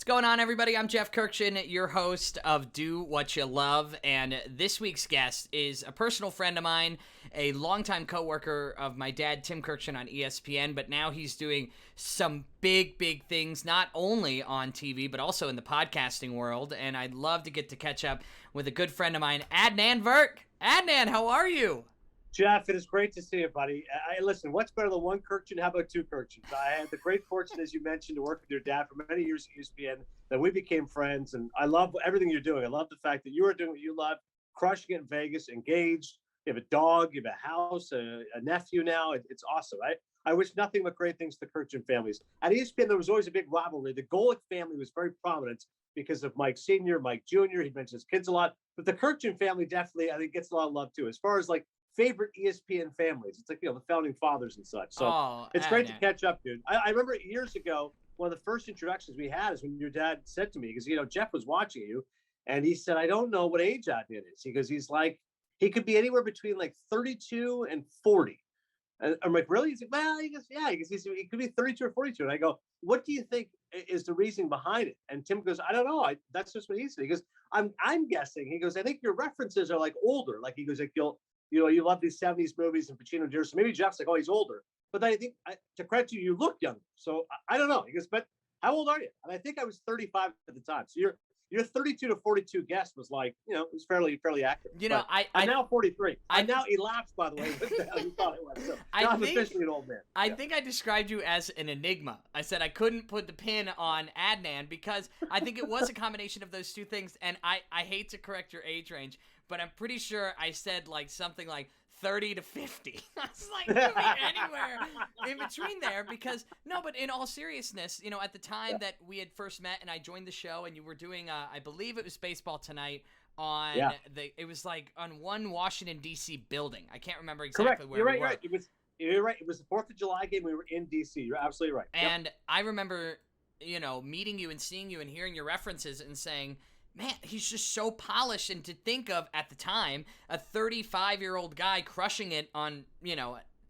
going on, everybody? I'm Jeff Kirkshin, your host of Do What You Love, and this week's guest is a personal friend of mine, a longtime coworker of my dad, Tim Kirkshin, on ESPN, but now he's doing some big things, not only on TV, but also in the podcasting world, and I'd love to get to catch up with a good friend of mine, Adnan Virk. Adnan, how are you? Jeff, it is great to see you, buddy. Listen, what's better than one Kirkshin? How about two Kirkshins? I had the great fortune, as you mentioned, to work with your dad for many years at ESPN, that we became friends, and I love everything you're doing. I love the fact that you are doing what you love, crushing it in Vegas, engaged. You have a dog, you have a house, a nephew now. It's awesome. I wish nothing but great things to the Kirkshin families. At ESPN, there was always a big rivalry. The Golick family was very prominent because of Mike Sr., Mike Jr., he mentions his kids a lot, but the Kirkshin family definitely, I think, gets a lot of love, too. As far as, like, favorite ESPN families. It's like, the founding fathers and such. So it's great to catch up, dude. I remember years ago, one of the first introductions we had is when your dad said to me, because, Jeff was watching you, and he said, I don't know what age Adnan is. He's like, he could be anywhere between like 32 and 40. And I'm like, really? He's like, well, he goes, yeah. He could be 32 or 42. And I go, what do you think is the reasoning behind it? And Tim goes, I don't know. That's just what he said. He goes, I'm guessing. He goes, I think your references are like older. Like, he goes, like, you love these 70s movies and Pacino, Jr. So maybe Jeff's like, oh, he's older. But then I think, to credit you, you look younger. So I don't know. He goes, but how old are you? And I think I was 35 at the time. So your 32 to 42 guess was like, it was fairly accurate. I'm now 43. I'm now elapsed, by the way, with the hell you thought it was. So I'm officially an old man. I think I described you as an enigma. I said I couldn't put the pin on Adnan because I think it was a combination of those two things. And I hate to correct your age range, but I'm pretty sure I said like something like 30 to 50. I was like, could be anywhere in between there because, no, but in all seriousness, at the time that we had first met and I joined the show and you were doing, I believe it was Baseball Tonight on it was like on one Washington, D.C. building. I can't remember exactly where we were. Right. You're right. It was the 4th of July game. We were in D.C. You're absolutely right. And I remember, meeting you and seeing you and hearing your references and saying, man, he's just so polished, and to think of, at the time, a 35-year-old guy crushing it on,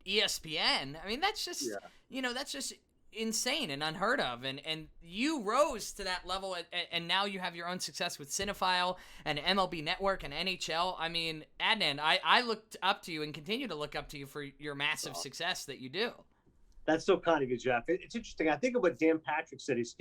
ESPN, I mean, that's just, that's just insane and unheard of, and you rose to that level, and now you have your own success with Cinephile and MLB Network and NHL. I mean, Adnan, I looked up to you and continue to look up to you for your massive success that you do. That's so kind of you, Jeff. It's interesting. I think of what Dan Patrick said. He's,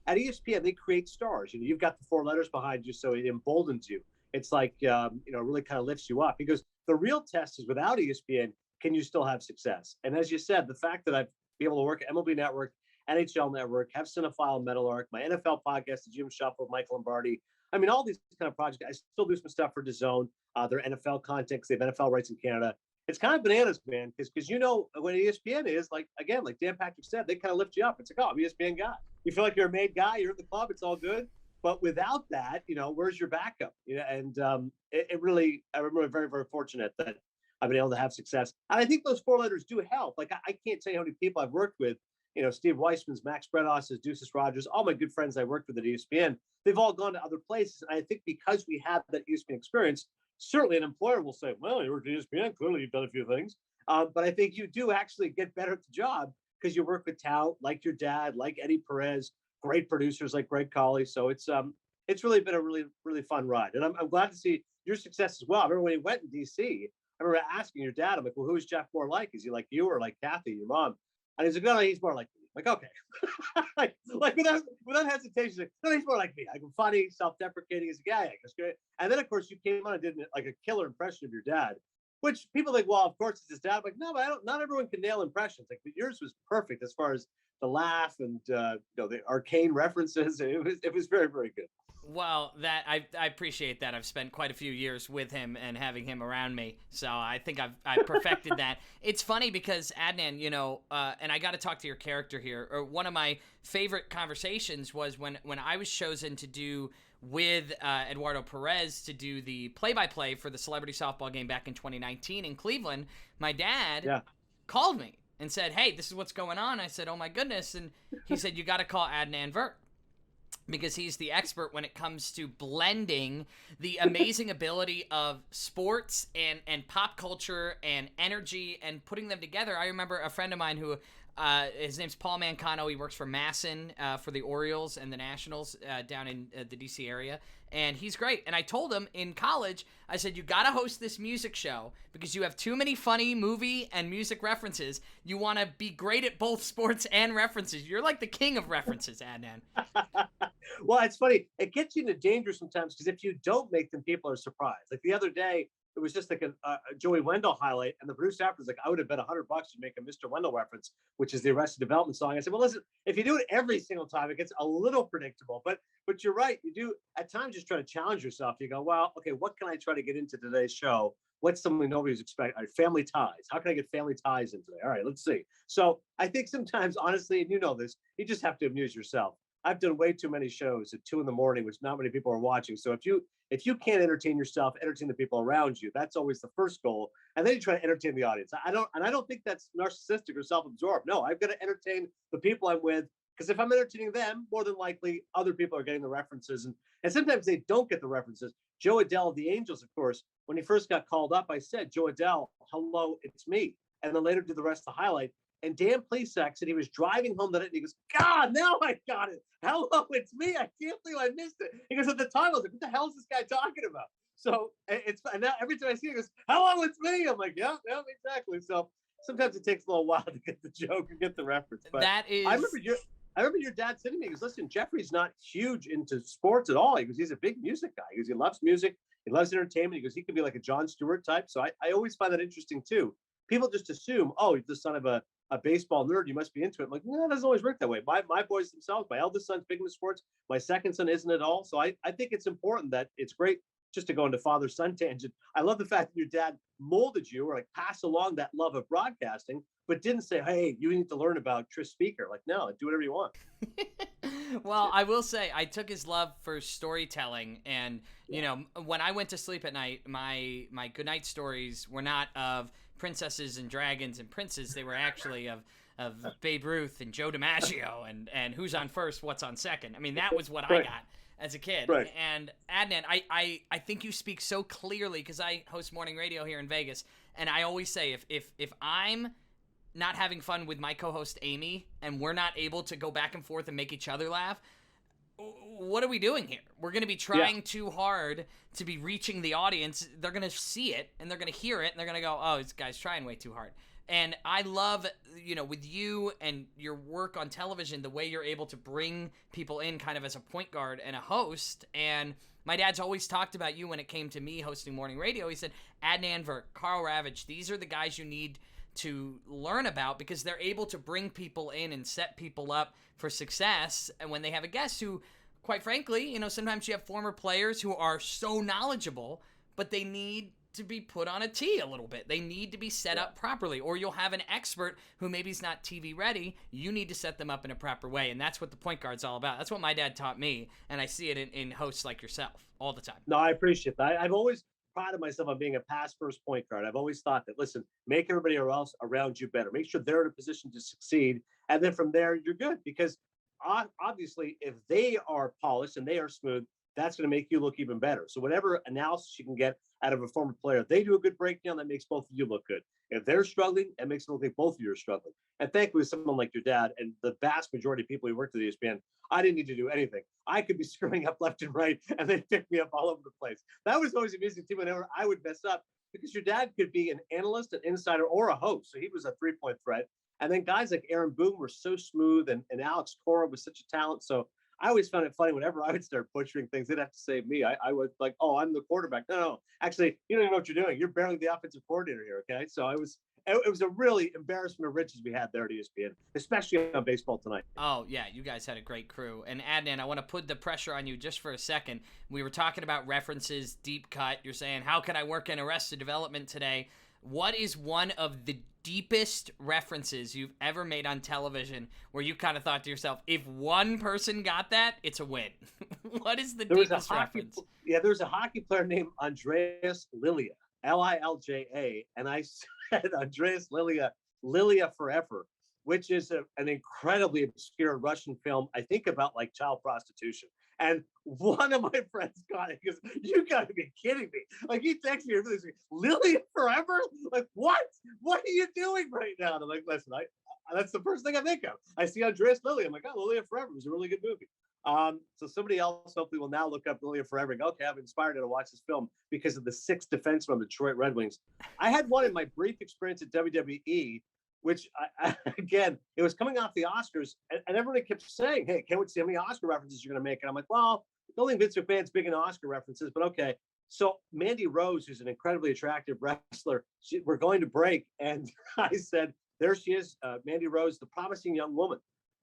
at ESPN, they create stars. You've got the 4 letters behind you, so it emboldens you. It's like, really kind of lifts you up. Because the real test is without ESPN, can you still have success? And as you said, the fact that I've been able to work at MLB Network, NHL Network, have Cinephile, Metal Arc, my NFL podcast, the Jim Shuffle with Mike Lombardi. I mean, all these kind of projects. I still do some stuff for DAZN, their NFL content, because they have NFL rights in Canada. It's kind of bananas, man, because when ESPN is, like, again, like Dan Patrick said, they kind of lift you up. It's like, oh, I'm an ESPN guy. You feel like you're a made guy. You're at the club. It's all good. But without that, where's your backup? And it really, I remember very, very fortunate that I've been able to have success. And I think those 4 letters do help. Like, I can't tell you how many people I've worked with, Steve Weissman's, Max Bredos's, Deuces Rogers, all my good friends I worked with at ESPN, they've all gone to other places. And I think because we have that ESPN experience, certainly an employer will say, well, you worked at ESPN, clearly you've done a few things. But I think you do actually get better at the job because you work with talent like your dad, like Eddie Perez, great producers like Greg Colley. So it's really been a really, really fun ride. And I'm glad to see your success as well. I remember when he went in D.C., I remember asking your dad, I'm like, well, who is Jeff more like? Is he like you or like Kathy, your mom? And he's like, no, he's more like me. I'm like, okay. like without hesitation, like, no, he's more like me. I'm funny, self-deprecating. He's like, yeah, that's great. And then, of course, you came on and did like a killer impression of your dad, which people think, well, of course it's his dad. I'm like, no, but not everyone can nail impressions. Like, but yours was perfect as far as the laugh and the arcane references. It was very, very good. Well, that I appreciate that. I've spent quite a few years with him and having him around me, so I think I've perfected that. It's funny because Adnan, and I got to talk to your character here. Or one of my favorite conversations was when I was chosen to do with Eduardo Perez to do the play-by-play for the celebrity softball game back in 2019 in Cleveland. My dad called me and said, "Hey, this is what's going on." I said, "Oh my goodness," and he said, "You got to call Adnan Virk, because he's the expert when it comes to blending the amazing ability of sports and pop culture and energy and putting them together." I remember a friend of mine who His name's Paul Mancano. He works for Masson for the Orioles and the Nationals down in the D.C. area. And he's great. And I told him in college, I said, you got to host this music show because you have too many funny movie and music references. You want to be great at both sports and references. You're like the king of references, Adnan. Well, it's funny. It gets you into danger sometimes because if you don't make them, people are surprised. Like the other day, it was just like a Joey Wendell highlight, and the producer after was like, I would have bet $100 to make a Mr. Wendell reference, which is the Arrested Development song. I said, well, listen, if you do it every single time, it gets a little predictable. But you're right. You do at times just try to challenge yourself. You go, well, okay, what can I try to get into today's show? What's something nobody's expecting? All right, family ties. How can I get family ties in today? All right, let's see. So I think sometimes, honestly, and you know this, you just have to amuse yourself. I've done way too many shows at 2 a.m, which not many people are watching. So if you can't entertain yourself, entertain the people around you, that's always the first goal. And then you try to entertain the audience. I don't think that's narcissistic or self-absorbed. No, I've got to entertain the people I'm with, because if I'm entertaining them, more than likely other people are getting the references. And sometimes they don't get the references. Joe Adell of the Angels, of course, when he first got called up, I said, Joe Adell, hello, it's me. And then later did the rest of the highlight. And Dan Plesac said he was driving home that night, and he goes, God, now I got it. Hello, it's me. I can't believe I missed it. He goes, at the time, I was like, what the hell is this guy talking about? So and now every time I see it, he goes, hello, it's me. I'm like, yeah, exactly. So sometimes it takes a little while to get the joke or get the reference. But that is... I remember your dad saying to me, he goes, listen, Jeffrey's not huge into sports at all. He goes, he's a big music guy. He goes, he loves music. He loves entertainment. He goes, he could be like a Jon Stewart type. So I always find that interesting too. People just assume, oh, you're the son of a baseball nerd, you must be into it. I'm like, no, it doesn't always work that way. My boys themselves, my eldest son's big into sports. My second son isn't at all. So I think it's important that it's great just to go into father-son tangent. I love the fact that your dad molded you or like passed along that love of broadcasting, but didn't say, hey, you need to learn about Tris Speaker. Like, no, do whatever you want. Well, I will say I took his love for storytelling, and you know, when I went to sleep at night, my goodnight stories were not of princesses and dragons and princes. They were actually of Babe Ruth and Joe DiMaggio and who's on first, what's on second. I mean, that was what I got as a kid. Right. And Adnan, I think you speak so clearly, because I host morning radio here in Vegas, and I always say if I'm not having fun with my co-host Amy and we're not able to go back and forth and make each other laugh, what are we doing here? We're going to be trying too hard to be reaching the audience. They're going to see it and they're going to hear it and they're going to go, oh, this guy's trying way too hard. And I love, you know, with you and your work on television, the way you're able to bring people in kind of as a point guard and a host. And my dad's always talked about you when it came to me hosting morning radio. He said, Adnan Virk, Carl Ravitch, these are the guys you need to learn about, because they're able to bring people in and set people up for success. And when they have a guest who, quite frankly, you know, sometimes you have former players who are so knowledgeable, but they need to be put on a tee a little bit. They need to be set up properly. Or you'll have an expert who maybe is not TV ready. You need to set them up in a proper way. And that's what the point guard's all about. That's what my dad taught me. And I see it in hosts like yourself all the time. No, I appreciate that. I've always prided myself on being a pass first point guard. I've always thought that, listen, make everybody else around you better. Make sure they're in a position to succeed. And then from there, you're good. Because obviously, if they are polished and they are smooth, that's going to make you look even better. So whatever analysis you can get out of a former player, they do a good breakdown, that makes both of you look good. If they're struggling, it makes it look like both of you are struggling. And thankfully, someone like your dad and the vast majority of people who worked at ESPN, I didn't need to do anything. I could be screwing up left and right, and they'd pick me up all over the place. That was always amusing too, whenever I would mess up, because your dad could be an analyst, an insider, or a host. So he was a three-point threat. And then guys like Aaron Boone were so smooth, and Alex Cora was such a talent. So I always found it funny whenever I would start butchering things, they'd have to save me. I was like, oh, I'm the quarterback. No, actually, you don't even know what you're doing. You're barely the offensive coordinator here, okay? So it was a really embarrassment of riches we had there at ESPN, especially on Baseball Tonight. Oh, yeah, you guys had a great crew. And Adnan, I want to put the pressure on you just for a second. We were talking about references, deep cut. You're saying, how can I work in Arrested Development today? What is one of the deepest references you've ever made on television where you kind of thought to yourself, if one person got that, it's a win? What is the deepest reference? There's a hockey player named Andreas Lilia, Lilja, and I said Andreas Lilia Forever, which is an incredibly obscure Russian film, I think about like child prostitution. And one of my friends got it. He goes, "You got to be kidding me!" Like he texted me, like, "Lillian Forever? Like what? What are you doing right now?" And I'm like, "Listen, that's the first thing I think of. I see Andreas Lilly. I'm like, oh, Lillian Forever was a really good movie." So somebody else hopefully will now look up Lillian Forever and go, "Okay, I'm inspired to watch this film because of the 6 defensemen of the Detroit Red Wings." I had one in my brief experience at WWE, which again, it was coming off the Oscars, and everybody kept saying, "Hey, can't wait to see how many Oscar references you're going to make." And I'm like, well, I don't think Vince McMahon's big into Oscar references, but okay. So Mandy Rose, who's an incredibly attractive wrestler, we're going to break, and I said, "There she is, Mandy Rose, the promising young woman."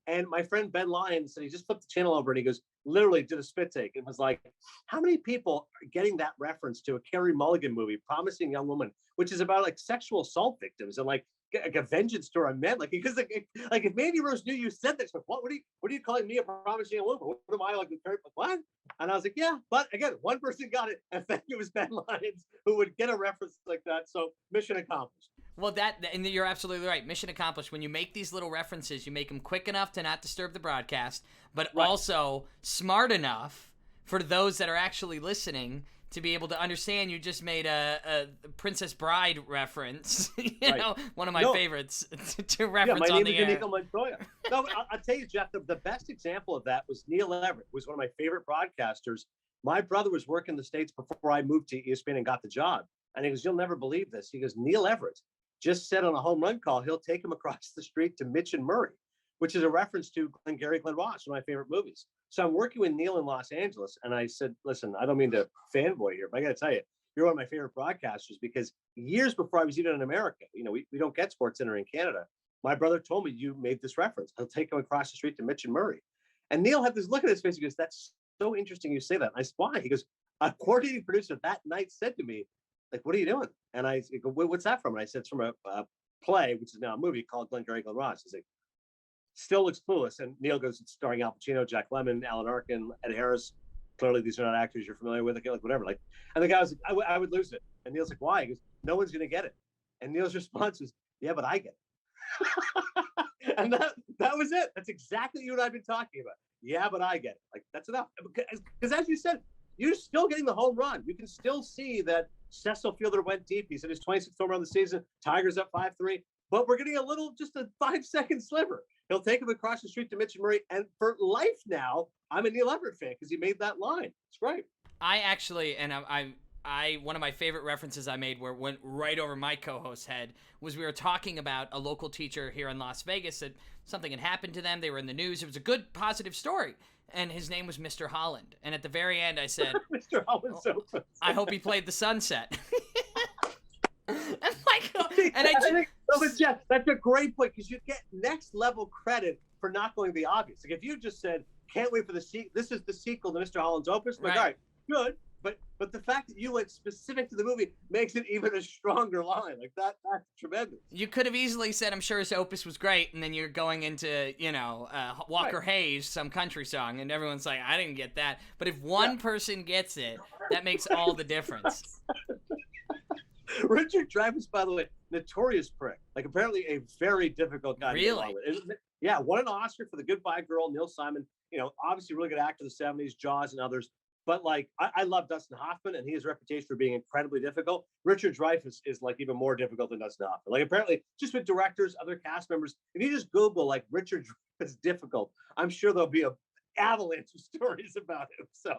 And my friend Ben Lyons said he just flipped the channel over and he goes, literally did a spit take. It was like, how many people are getting that reference to a Carey Mulligan movie, Promising Young Woman, which is about like sexual assault victims and like a vengeance story on men? Like, because like if Mandy Rose knew you said this, like, what are you calling me a promising young woman? What am I like? What? And I was like, yeah, but again, one person got it, and then it was Ben Lyons who would get a reference like that. So mission accomplished. Well, and you're absolutely right. Mission accomplished. When you make these little references, you make them quick enough to not disturb the broadcast, but also smart enough for those that are actually listening to be able to understand. You just made a Princess Bride reference, you know, one of my favorites to reference on the air. My name is Inigo Montoya. No, I'll tell you, Jeff, the best example of that was Neil Everett, who was one of my favorite broadcasters. My brother was working in the States before I moved to ESPN and got the job. And he goes, "You'll never believe this." He goes, "Neil Everett just said on a home run call, he'll take him across the street to Mitch and Murray," which is a reference to Glenn Ross, one of my favorite movies. So I'm working with Neil in Los Angeles, and I said, "Listen, I don't mean to fanboy here, but I got to tell you, you're one of my favorite broadcasters," because years before I was even in America, you know, we don't get SportsCenter in Canada. My brother told me, "You made this reference. He'll take him across the street to Mitch and Murray." And Neil had this look at his face. He goes, "That's so interesting you say that." And I said, "Why?" He goes, "A coordinating producer that night said to me, like, what are you doing?" And I go, "What's that from?" And I said, "It's from a play, which is now a movie called Glenn Ross." He's like, "Still looks clueless." And Neil goes, "It's starring Al Pacino, Jack Lemmon, Alan Arkin, Ed Harris. Clearly, these are not actors you're familiar with." Like whatever. Like, and the guy was like, I would lose it." And Neil's like, "Why?" He goes, "No one's going to get it." And Neil's response was, "Yeah, but I get it." And that was it. That's exactly you and I've been talking about. Yeah, but I get it. Like, that's enough. Because as you said, you're still getting the home run. You can still see that Cecil Fielder went deep. He's hit his 26th home run of the season. Tigers up 5-3. But we're getting just a 5-second sliver. He'll take him across the street to Mitch and Murray. And for life now, I'm a Neil Everett fan because he made that line. It's great. I actually, and I one of my favorite references I made where went right over my co-host's head was we were talking about a local teacher here in Las Vegas that something had happened to them. They were in the news. It was a good, positive story. And his name was Mr. Holland. And at the very end, I said, Mr. Holland, I hope he played the sunset. Jeff, that's a great point because you get next level credit for not going the obvious. Like if you just said, "Can't wait for the sequel. This is the sequel to Mr. Holland's Opus." Like, all right, good. But the fact that you went specific to the movie makes it even a stronger line. Like that's tremendous. You could have easily said, "I'm sure his Opus was great," and then you're going into, Walker Hayes, some country song, and everyone's like, "I didn't get that." But if one person gets it, that makes all the difference. RichardDreyfuss, by the way, notorious prick. Like apparently a very difficult guy. Really? Yeah, won an Oscar for The Goodbye Girl, Neil Simon. You know, obviously really good actor of the 70s, Jaws and others. But like, I love Dustin Hoffman, and he has a reputation for being incredibly difficult. RichardDreyfuss is like even more difficult than Dustin Hoffman. Like apparently, just with directors, other cast members, if you just Google like RichardDreyfuss difficult, I'm sure there'll be a avalanche of stories about him. So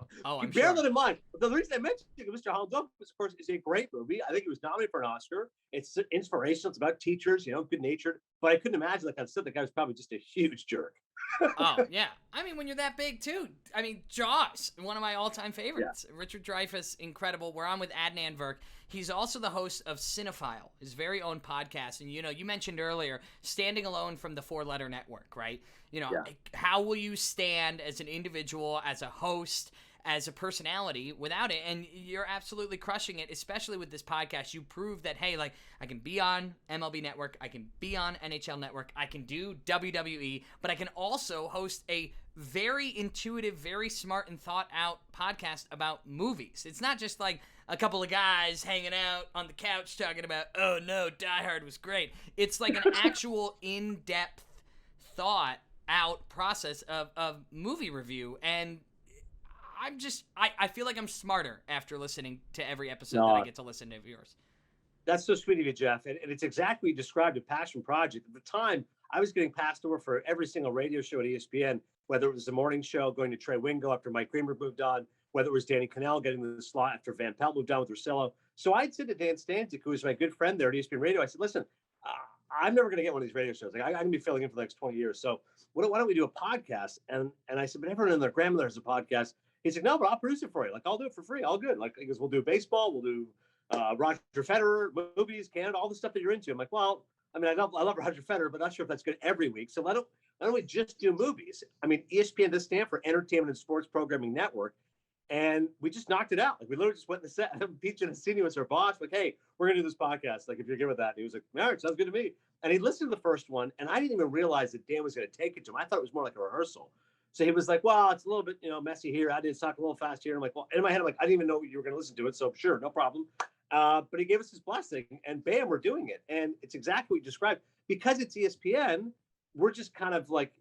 bear that in mind. The reason I mentioned Mr. Holland's Opus, of course, is a great movie. I think it was nominated for an Oscar. It's inspirational. It's about teachers, good natured. But I couldn't imagine, like I said, the guy was probably just a huge jerk. Oh, yeah. I mean, when you're that big, too. I mean, Jaws, one of my all-time favorites. Yeah. RichardDreyfuss, incredible. We're on with Adnan Virk. He's also the host of Cinephile, his very own podcast. And, you mentioned earlier, standing alone from the four-letter network, right? How will you stand as an individual, as a host, as a personality without it? And you're absolutely crushing it, especially with this podcast. You prove that, hey, like, I can be on MLB Network, I can be on NHL Network, I can do WWE, but I can also host a very intuitive, very smart and thought out podcast about movies. It's not just like a couple of guys hanging out on the couch talking about, "Oh no, Die Hard was great." It's like an actual in-depth thought out process of movie review. And I feel like I'm smarter after listening to every episode No, that I get to listen to yours. that's so sweet of you, Jeff. And it's exactly what you described, a passion project. At the time, I was getting passed over for every single radio show at ESPN, whether it was the morning show going to Trey Wingo after Mike Greenberg moved on, whether it was Danny Cannell getting the slot after Van Pelt moved on with Russillo. So I'd said to Dan Stanzik, who was my good friend there at ESPN Radio, I said, listen, I'm never going to get one of these radio shows. Like, I'm going to be filling in for the next 20 years. So why don't we do a podcast? And I said, but everyone and their grandmother has a podcast. He's like, no, but I'll produce it for you. Like, I'll do it for free. All good. Like, he goes, we'll do baseball. We'll do Roger Federer, movies, Canada, all the stuff that you're into. I'm like, well, I mean, I love Roger Federer, but not sure if that's good every week. So why don't we just do movies? I mean, ESPN does stand for Entertainment and Sports Programming Network. And we just knocked it out. Like, we literally just went in the set. Pete Genesini was our boss. Like, hey, we're going to do this podcast. Like, if you're good with that. And he was like, all right, sounds good to me. And he listened to the first one. And I didn't even realize that Dan was going to take it to him. I thought it was more like a rehearsal. So he was like, well, it's a little bit, messy here. I did talk a little fast here. I'm like, well, in my head, I'm like, I didn't even know you were going to listen to it. So sure, no problem. But he gave us his blessing, and bam, we're doing it. And it's exactly what you described. Because it's ESPN, we're just kind of like,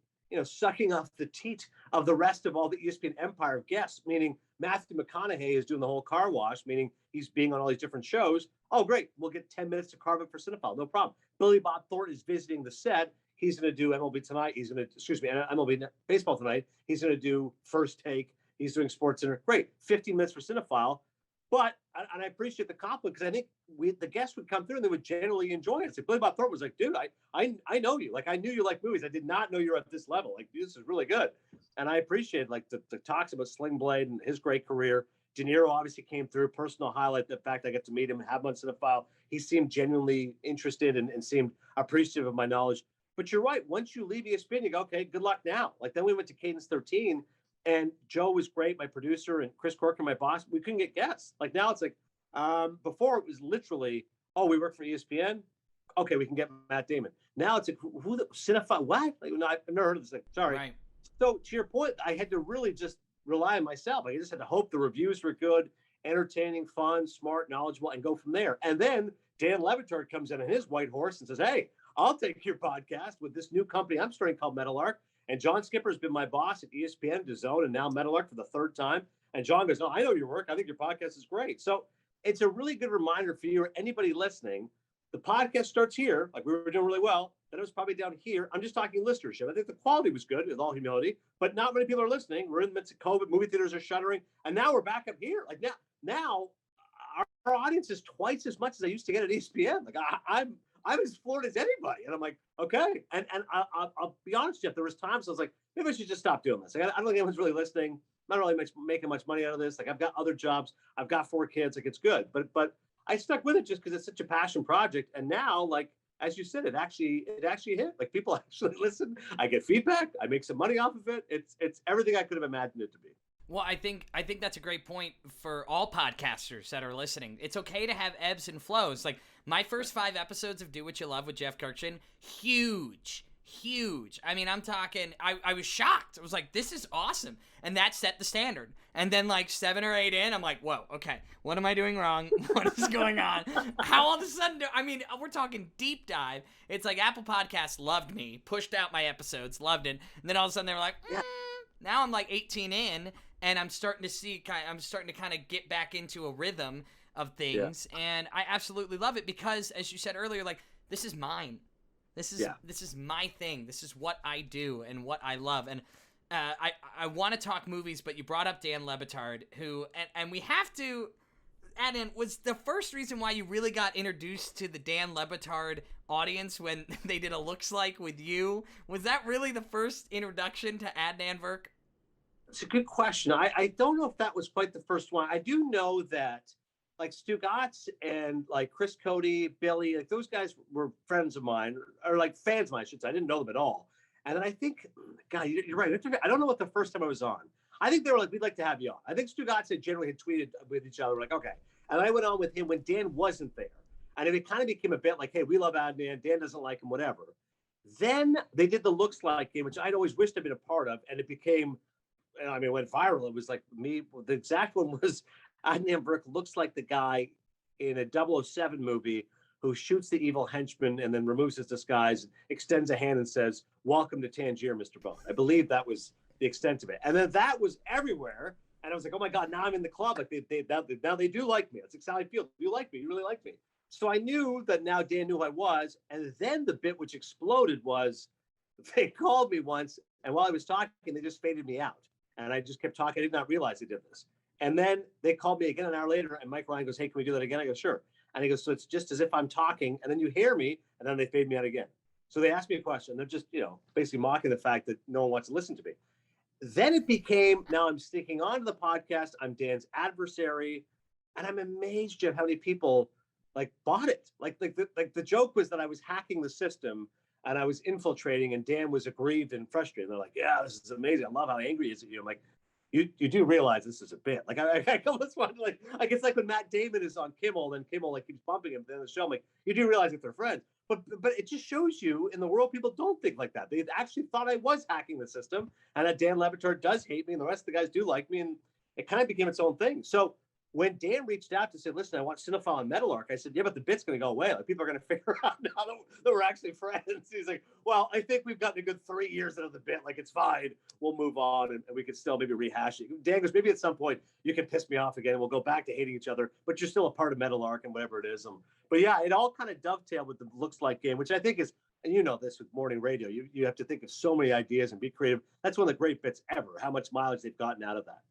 sucking off the teat of the rest of all the ESPN empire of guests, meaning Matthew McConaughey is doing the whole car wash, meaning he's being on all these different shows. Oh, great. We'll get 10 minutes to carve it for Cinephile. No problem. Billy Bob Thornton is visiting the set. He's going to do MLB tonight. MLB baseball tonight. He's going to do First Take. He's doing Sports Center. Great. 15 minutes for Cinephile. But, and I appreciate the compliment, because I think the guests would come through and they would generally enjoy it. So Billy Bob Thornton was like, dude, I know you. Like, I knew you like movies. I did not know you were at this level. Like, this is really good. And I appreciate like the talks about Sling Blade and his great career. De Niro obviously came through. Personal highlight, the fact I got to meet him and have him on Cinephile. He seemed genuinely interested and seemed appreciative of my knowledge. But you're right. Once you leave ESPN, you go, okay, good luck now. Like, then we went to Cadence 13. And Joe was great, my producer, and Chris Corker, my boss. We couldn't get guests. Like, now it's like, before it was literally, oh, we work for ESPN. Okay, we can get Matt Damon. Now it's like, who the Cinephile? What? Like, no, I've never heard of this thing. Sorry. Right. So to your point, I had to really just rely on myself. I just had to hope the reviews were good, entertaining, fun, smart, knowledgeable, and go from there. And then Dan Levitard comes in on his white horse and says, hey, I'll take your podcast with this new company I'm starting called Meadowlark. And John Skipper has been my boss at ESPN, DAZN, and now Meadowlark for the third time. And John goes, no, I know your work. I think your podcast is great. So it's a really good reminder for you or anybody listening. The podcast starts here. Like, we were doing really well. Then it was probably down here. I'm just talking listenership. I think the quality was good, with all humility, but not many people are listening. We're in the midst of COVID. Movie theaters are shuttering. And now we're back up here. Like, now our audience is twice as much as I used to get at ESPN. Like, I'm as floored as anybody. And I'm like, okay. And I'll be honest, Jeff, there was times I was like, maybe I should just stop doing this. Like, I don't think anyone's really listening. I'm not really making much money out of this. Like, I've got other jobs. I've got 4 kids. Like, it's good. But I stuck with it just because it's such a passion project. And now, like, as you said, it actually hit. Like, people actually listen. I get feedback. I make some money off of it. It's everything I could have imagined it to be. Well, I think that's a great point for all podcasters that are listening. It's okay to have ebbs and flows. Like, my first 5 episodes of Do What You Love with Jeff Kirchin, huge. I mean, I'm talking, I was shocked. I was like, this is awesome. And that set the standard. And then like 7 or 8 in, I'm like, whoa, okay, what am I doing wrong? What is going on? How all of a sudden, we're talking deep dive. It's like Apple Podcasts loved me, pushed out my episodes, loved it. And then all of a sudden they were like, now I'm like 18 in, and I'm starting to kind of get back into a rhythm of things. Yeah. And I absolutely love it because, as you said earlier, like, this is mine. This is my thing. This is what I do and what I love. And I want to talk movies, but you brought up Dan Le Batard, who, and we have to, Adnan, was the first reason why you really got introduced to the Dan Le Batard audience when they did a Looks Like with you? Was that really the first introduction to Adnan Virk? It's a good question. I don't know if that was quite the first one. I do know that, like, Stu Gatz and like Chris Cody, Billy, like, those guys were friends of mine, or like fans of mine, I should say. I didn't know them at all. And then I think, God, you're right. I don't know what the first time I was on. I think they were like, we'd like to have you on. I think Stu Gatz had tweeted with each other, like, okay. And I went on with him when Dan wasn't there. And it kind of became a bit like, hey, we love Adnan. Dan doesn't like him, whatever. Then they did the Looks Like game, which I'd always wished I'd been a part of. And it became, it went viral. It was like me. The exact one was Adnan Virk looks like the guy in a 007 movie who shoots the evil henchman and then removes his disguise, extends a hand and says, welcome to Tangier, Mr. Bone. I believe that was the extent of it. And then that was everywhere. And I was like, oh my God, now I'm in the club. Like now they do like me. It's like, Sally Field, you like me. You really like me. So I knew that now Dan knew who I was. And then the bit which exploded was they called me once. And while I was talking, they just faded me out. And I just kept talking. I did not realize they did this. And then they called me again an hour later. And Mike Ryan goes, hey, can we do that again? I go, sure. And he goes, so it's just as if I'm talking. And then you hear me. And then they fade me out again. So they asked me a question. They're just, basically mocking the fact that no one wants to listen to me. Then it became, now I'm sticking on to the podcast. I'm Dan's adversary. And I'm amazed, Jeff, how many people bought it. Like the joke was that I was hacking the system and I was infiltrating, and Dan was aggrieved and frustrated. They're like, yeah, this is amazing. I love how angry he is at you. I'm like, you do realize this is a bit. Like I almost want to I guess like when Matt Damon is on Kimmel, and Kimmel keeps bumping him in the show. I'm like, you do realize that they're friends. But it just shows you in the world, people don't think like that. They actually thought I was hacking the system, and that Dan Le Batard does hate me, and the rest of the guys do like me, and it kind of became its own thing. So when Dan reached out to say, listen, I want Cinephile and Metal Arc, I said, yeah, but the bit's going to go away. Like, people are going to figure out now that we're actually friends. He's like, well, I think we've gotten a good 3 years out of the bit. Like, it's fine. We'll move on, and we could still maybe rehash it. Dan goes, maybe at some point you can piss me off again, and we'll go back to hating each other, but you're still a part of Metal Arc and whatever it is. But yeah, it all kind of dovetailed with the Looks Like game, which I think is, and you know this with morning radio, you have to think of so many ideas and be creative. That's one of the great bits ever, how much mileage they've gotten out of that.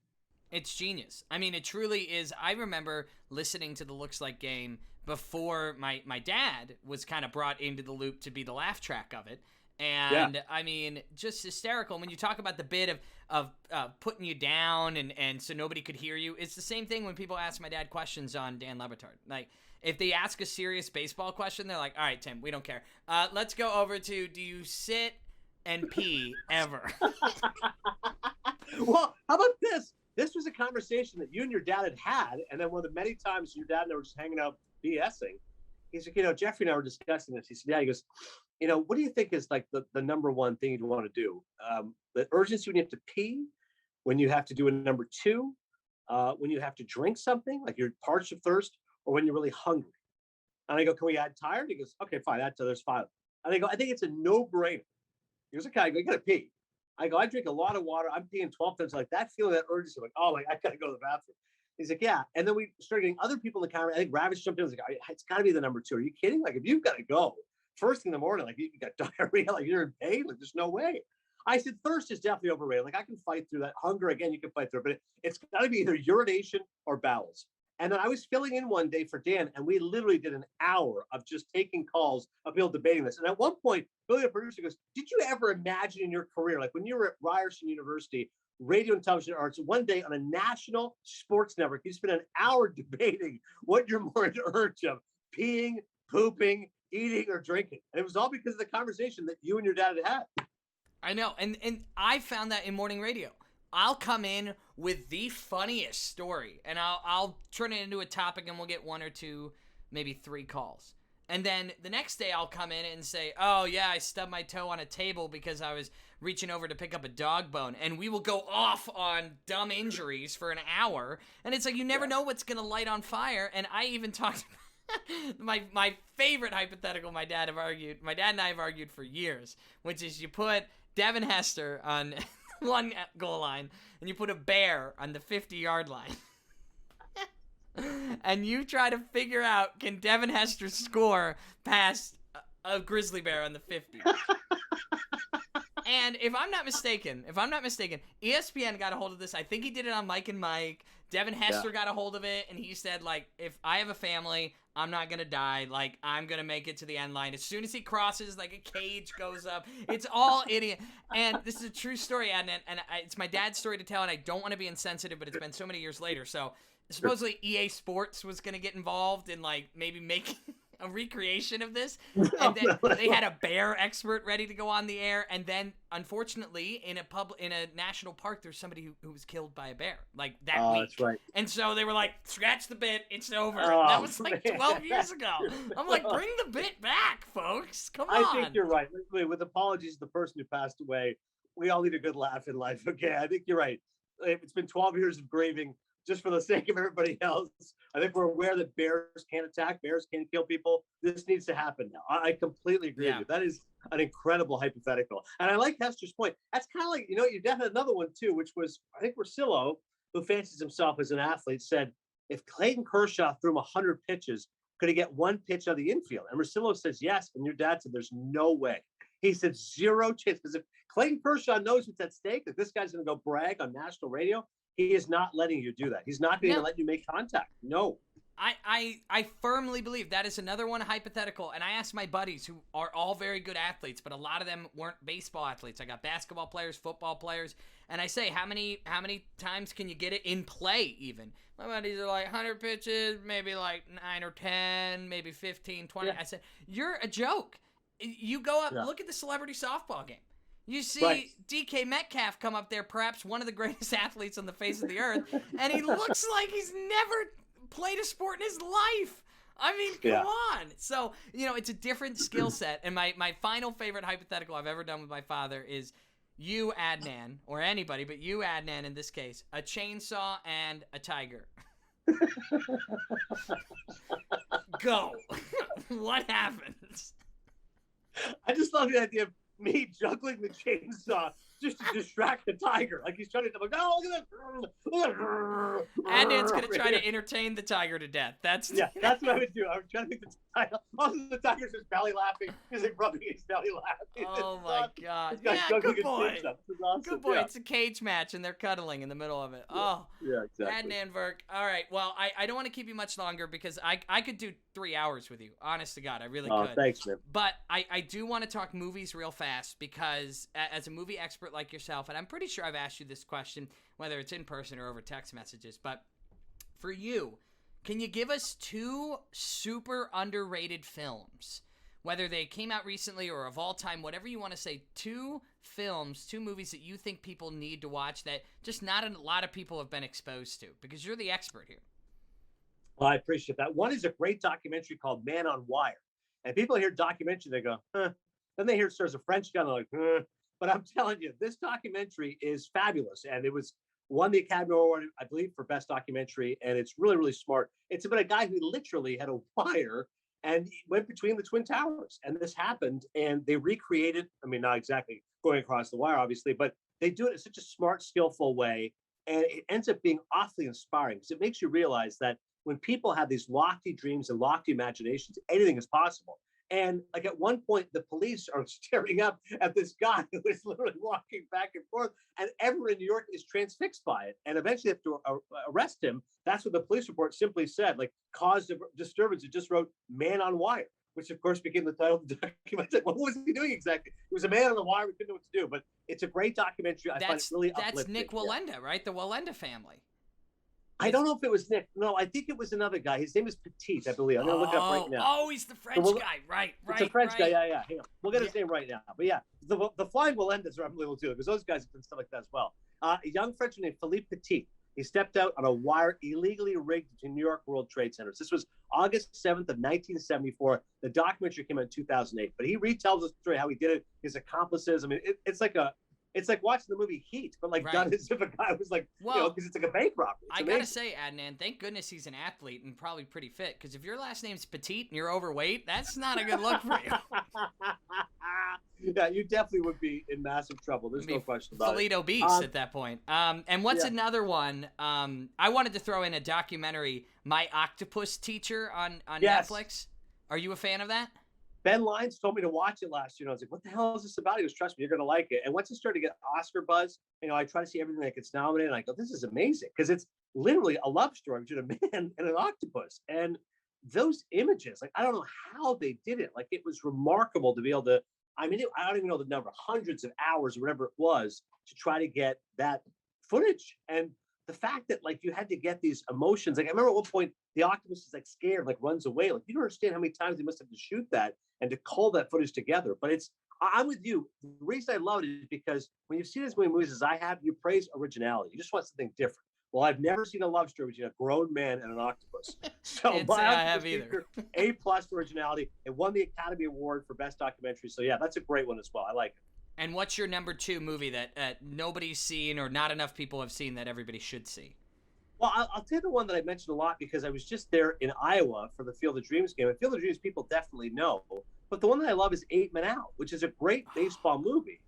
It's genius. I mean, it truly is. I remember listening to the Looks Like game before my dad was kind of brought into the loop to be the laugh track of it. And, I mean, just hysterical. When you talk about the bit of putting you down and so nobody could hear you, it's the same thing when people ask my dad questions on Dan Le Batard. Like, if they ask a serious baseball question, they're like, all right, Tim, we don't care. Let's go over to, do you sit and pee ever? Well, how about this? This was a conversation that you and your dad had, and then one of the many times your dad and I were just hanging out BSing, he's like, Jeffrey and I were discussing this. He said, yeah, he goes, what do you think is like the number one thing you'd want to do? The urgency when you have to pee, when you have to do a number two, when you have to drink something, like you're parched of thirst, or when you're really hungry. And I go, can we add tired? He goes, okay, fine, add to there's five. And I go, I think it's a no-brainer. He goes, okay, I go, you gotta pee. I go, I drink a lot of water. I'm peeing 12 times. Like that feeling, that urgency, like, oh, like I gotta go to the bathroom. He's like, yeah. And then we started getting other people in the camera. I think Ravish jumped in. I was like, it's gotta be the number two. Are you kidding? Like, if you've got to go first thing in the morning, like you got diarrhea, like you're in pain, like there's no way. I said, thirst is definitely overrated. Like I can fight through that. Hunger, again, you can fight through, but it's gotta be either urination or bowels. And then I was filling in one day for Dan, and we literally did an hour of just taking calls of people debating this. And at one point, Billy, the producer, goes, did you ever imagine in your career, like when you were at Ryerson University, radio and television arts, one day on a national sports network, you spent an hour debating what you're more in urge of, peeing, pooping, eating, or drinking? And it was all because of the conversation that you and your dad had. I know. And I found that in morning radio. I'll come in with the funniest story, and I'll turn it into a topic, and we'll get one or two, maybe three calls. And then the next day I'll come in and say, oh, yeah, I stubbed my toe on a table because I was reaching over to pick up a dog bone. And we will go off on dumb injuries for an hour. And it's like you never know what's going to light on fire. And I even talked about my favorite hypothetical my dad and I have argued for years, which is you put Devin Hester on one goal line, and you put a bear on the 50-yard line. And you try to figure out, can Devin Hester score past a grizzly bear on the 50? And if I'm not mistaken, ESPN got a hold of this. I think he did it on Mike and Mike. Devin Hester got a hold of it, and he said, like, if I have a family, I'm not going to die. Like, I'm going to make it to the end line. As soon as he crosses, like, a cage goes up. It's all idiot. And this is a true story, Adnan, and it's my dad's story to tell, and I don't want to be insensitive, but it's been so many years later. So supposedly EA Sports was going to get involved in, like, maybe making a recreation of this. And then they had a bear expert ready to go on the air. And then, unfortunately, in a national park, there's somebody who was killed by a bear, like, that week. That's right. And so they were like, scratch the bit, it's over. That was like 12 years ago. I'm like, bring the bit back, folks. Come on. I think you're right. With apologies to the person who passed away, we all need a good laugh in life. Okay, I think you're right. It's been 12 years of grieving. Just for the sake of everybody else, I think we're aware that bears can't attack, bears can't kill people. This needs to happen now. I completely agree with you. That is an incredible hypothetical. And I like Hester's point. That's kind of like, you definitely had another one too, which was, I think, Rosillo. who fancies himself as an athlete, said, if Clayton Kershaw threw him 100 pitches, could he get one pitch out of the infield? And Russillo says, yes. And your dad said, there's no way. He said, zero chance. Because if Clayton Kershaw knows what's at stake, that this guy's going to go brag on national radio, he is not letting you do that. He's not going to let you make contact. No. I firmly believe that is another one hypothetical. And I asked my buddies who are all very good athletes, but a lot of them weren't baseball athletes. I got basketball players, football players. And I say, how many times can you get it in play even? My buddies are like 100 pitches, maybe like 9 or 10, maybe 15, 20. Yeah. I said, you're a joke. You go up, look at the celebrity softball game. You see DK Metcalf come up there, perhaps one of the greatest athletes on the face of the earth, and he looks like he's never played a sport in his life. I mean, come on. So, it's a different skill set. And my final favorite hypothetical I've ever done with my father is you, Adnan, or anybody, but you, Adnan, in this case, a chainsaw and a tiger. Go. What happens? I just love the idea of me juggling the chainsaw just to distract the tiger. Like he's trying to, like, oh, look at that. Adnan's going to try to entertain the tiger to death. That's what I would do. I would try to make the tiger. Also, the tiger's just belly laughing. He's like rubbing his belly laughing. Oh, my God. Yeah, good boy. Awesome. Good boy. It's a cage match, and they're cuddling in the middle of it. Oh, yeah, exactly. Adnan Virk. All right. Well, I don't want to keep you much longer because I could do 3 hours with you. Honest to God, I really could. Thanks, man. But I do want to talk movies real fast because as a movie expert like yourself, and I'm pretty sure I've asked you this question, whether it's in person or over text messages, but for you, can you give us 2 super underrated films, whether they came out recently or of all time, whatever you want to say, 2 films, 2 movies that you think people need to watch that just not a lot of people have been exposed to, because you're the expert here. Well, I appreciate that. One is a great documentary called Man on Wire. And people hear documentary, they go, huh. Then they hear it starts a French guy, they're like, huh. But I'm telling you, this documentary is fabulous. And it won the Academy Award, I believe, for Best Documentary. And it's really, really smart. It's about a guy who literally had a wire and went between the Twin Towers. And this happened. And they recreated, I mean, not exactly going across the wire, obviously, but they do it in such a smart, skillful way. And it ends up being awfully inspiring because it makes you realize that when people have these lofty dreams and lofty imaginations, anything is possible. And like at one point, the police are staring up at this guy who is literally walking back and forth, and everyone in New York is transfixed by it. And eventually they have to arrest him. That's what the police report simply said, like caused a disturbance. It just wrote "Man on Wire," which of course became the title of the document. Like, what was he doing exactly? It was a man on the wire. We couldn't know what to do, but it's a great documentary. I find it really uplifting. That's Nick Wallenda, right? The Wallenda family. I don't know if it was Nick. No, I think it was another guy. His name is Petit, I believe. I'm going to look it up right now. Oh, he's the French guy. Right. It's a French guy. Yeah. Hang on. We'll get his name right now. But yeah, the Flying Wallendas are unbelievable too, because those guys have done stuff like that as well. A young Frenchman named Philippe Petit. He stepped out on a wire illegally rigged to New York World Trade Centers. This was August 7th of 1974. The documentary came out in 2008. But he retells the story, how he did it, his accomplices. I mean, it's like watching the movie Heat, but like done as if a guy was like, because it's like a bank robbery. I gotta say, Adnan, thank goodness he's an athlete and probably pretty fit. Because if your last name's Petite and you're overweight, that's not a good look for you. Yeah, you definitely would be in massive trouble. There's no question about it. Obese at that point. And what's another one? I wanted to throw in a documentary, My Octopus Teacher on Netflix. Are you a fan of that? Ben Lyons told me to watch it last year. And I was like, what the hell is this about? He goes, trust me, you're going to like it. And once it started to get Oscar buzz, I try to see everything that gets nominated. And I go, this is amazing. Because it's literally a love story between a man and an octopus. And those images, like, I don't know how they did it. Like, it was remarkable to be able to, I don't even know the number, hundreds of hours or whatever it was to try to get that footage. And the fact that like you had to get these emotions, like I remember at one point the octopus is like scared, like runs away. Like you don't understand how many times they must have to shoot that and to cull that footage together. But I'm with you. The reason I love it is because when you've seen as many movies as I have, you praise originality. You just want something different. Well, I've never seen a love story between a grown man and an octopus. So I have either. A+ for originality. It won the Academy Award for Best Documentary. So yeah, that's a great one as well. I like it. And what's your number 2 movie that nobody's seen or not enough people have seen that everybody should see? Well, I'll tell you the one that I mentioned a lot because I was just there in Iowa for the Field of Dreams game. And Field of Dreams people definitely know. But the one that I love is 8 Men Out, which is a great baseball movie.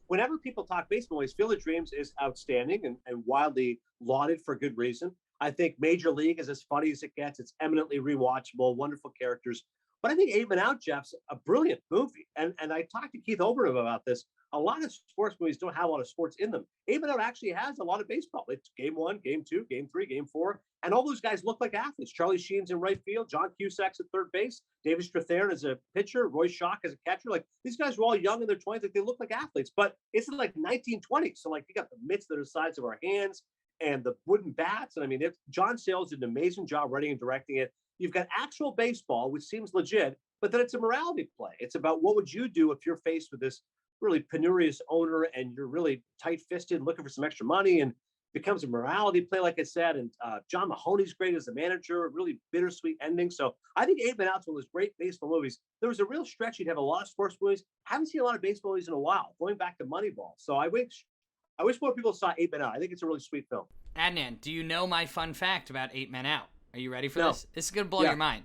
Whenever people talk baseball movies, Field of Dreams is outstanding and widely lauded for good reason. I think Major League is as funny as it gets. It's eminently rewatchable, wonderful characters. But I think 8 Men Out, Jeff's a brilliant movie. And I talked to Keith Olbermann about this. A lot of sports movies don't have a lot of sports in them. 8 Men Out actually has a lot of baseball. It's game 1, game 2, game 3, game 4. And all those guys look like athletes. Charlie Sheen's in right field. John Cusack's at third base. David Strathairn is a pitcher. Roy Schock is a catcher. Like, these guys were all young in their 20s. Like, they look like athletes. But it's in like 1920. So, like, you got the mitts that are the size of our hands and the wooden bats. And I mean, John Sayles did an amazing job writing and directing it. You've got actual baseball, which seems legit, but then it's a morality play. It's about what would you do if you're faced with this really penurious owner and you're really tight-fisted looking for some extra money, and becomes a morality play, like I said. And John Mahoney's great as the manager, a really bittersweet ending. So I think 8 Men Out's one of those great baseball movies. There was a real stretch you'd have a lot of sports movies. Haven't seen a lot of baseball movies in a while, going back to Moneyball. So I wish more people saw 8 Men Out. I think it's a really sweet film. Adnan, do you know my fun fact about 8 Men Out? Are you ready for this? This is going to blow your mind.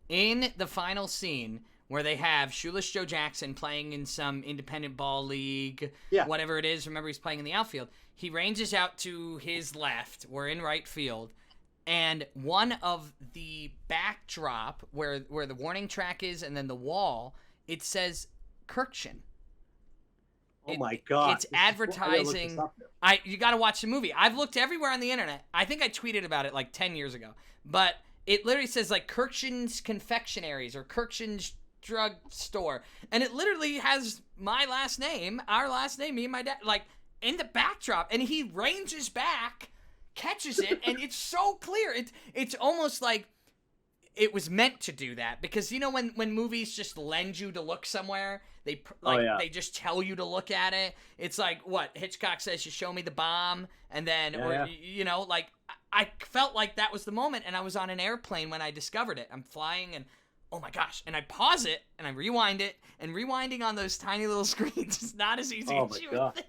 In the final scene where they have Shoeless Joe Jackson playing in some independent ball league, whatever it is, remember he's playing in the outfield, he ranges out to his left, we're in right field, and one of the backdrop where the warning track is and then the wall, it says Kirkshin. Oh my God! It's advertising. You got to watch the movie. I've looked everywhere on the internet. I think I tweeted about it like 10 years ago, but it literally says like Kirkshin's Confectionaries or Kirkshin's Drug Store, and it literally has my last name, our last name, me and my dad, like in the backdrop, and he ranges back, catches it, and it's so clear. It's almost like it was meant to do that, because you know when movies just lend you to look somewhere, they they just tell you to look at it. It's like what Hitchcock says, you show me the bomb, and then you know, like I felt like that was the moment, and I was on an airplane when I discovered it. I'm flying, and oh my gosh, and I pause it and I rewind it, and rewinding on those tiny little screens is not as easy as you would think.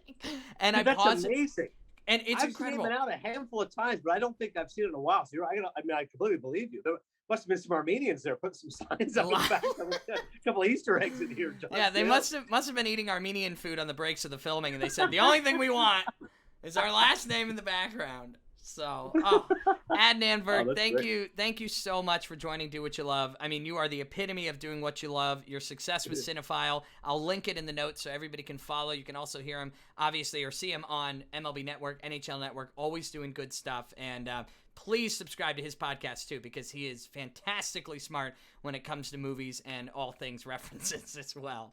And Dude, I pause that's amazing. it, and it's incredible. I've seen it out a handful of times, but I don't think I've seen it in a while. So I completely believe you. There must have been some Armenians there putting some signs up in the back. A couple of Easter eggs in here, John. Yeah, they must have been eating Armenian food on the breaks of the filming, and they said the only thing we want is our last name in the background. So, Adnan Virk, thank you so much for joining Do What You Love. I mean, you are the epitome of doing what you love. Your success with Cinephile. I'll link it in the notes so everybody can follow. You can also hear him, obviously, or see him on MLB Network, NHL Network, always doing good stuff. And please subscribe to his podcast, too, because he is fantastically smart when it comes to movies and all things references as well.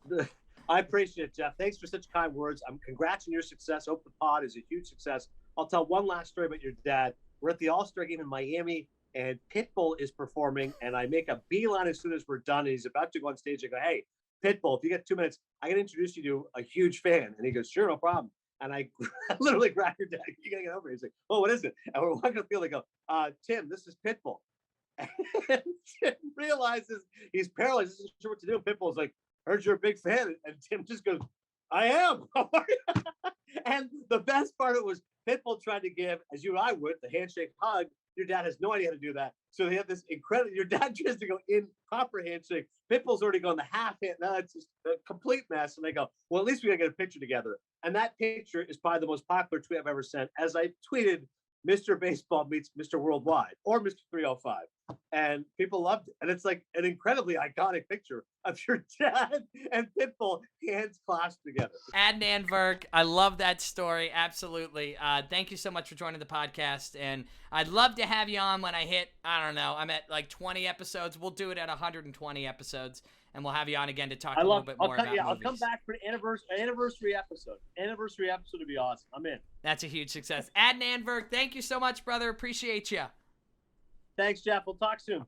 I appreciate it, Jeff. Thanks for such kind words. Congrats on your success. Hope the pod is a huge success. I'll tell one last story about your dad. We're at the All-Star game in Miami, and Pitbull is performing, and I make a beeline as soon as we're done, and he's about to go on stage. I go, hey, Pitbull, if you get 2 minutes, I can introduce you to a huge fan. And he goes, sure, no problem. And I literally grab your dad. You got to get over here. He's like, oh, what is it? And we're walking up the field. I go, Tim, this is Pitbull. And Tim realizes he's paralyzed. He isn't sure what to do. Pitbull's like, heard you're a big fan. And Tim just goes, I am. And the best part of it was Pitbull tried to give, as you and I would, the handshake hug. Your dad has no idea how to do that. So they have this incredible, your dad tries to go in proper handshake. Pitbull's already gone the half hand. Now it's just a complete mess. And they go, well, at least we got to get a picture together. And that picture is probably the most popular tweet I've ever sent. As I tweeted, Mr. Baseball meets Mr. Worldwide or Mr. 305. And people loved it. And it's like an incredibly iconic picture of your dad and Pitbull hands clasped together. Adnan Virk, I love that story. Absolutely. Thank you so much for joining the podcast. And I'd love to have you on when I hit, I don't know, I'm at like 20 episodes. We'll do it at 120 episodes. And we'll have you on again to talk a little bit more about movies. I'll come back for an anniversary episode. Anniversary episode would be awesome. I'm in. That's a huge success. Adnan Virk, thank you so much, brother. Appreciate you. Thanks, Jeff. We'll talk soon.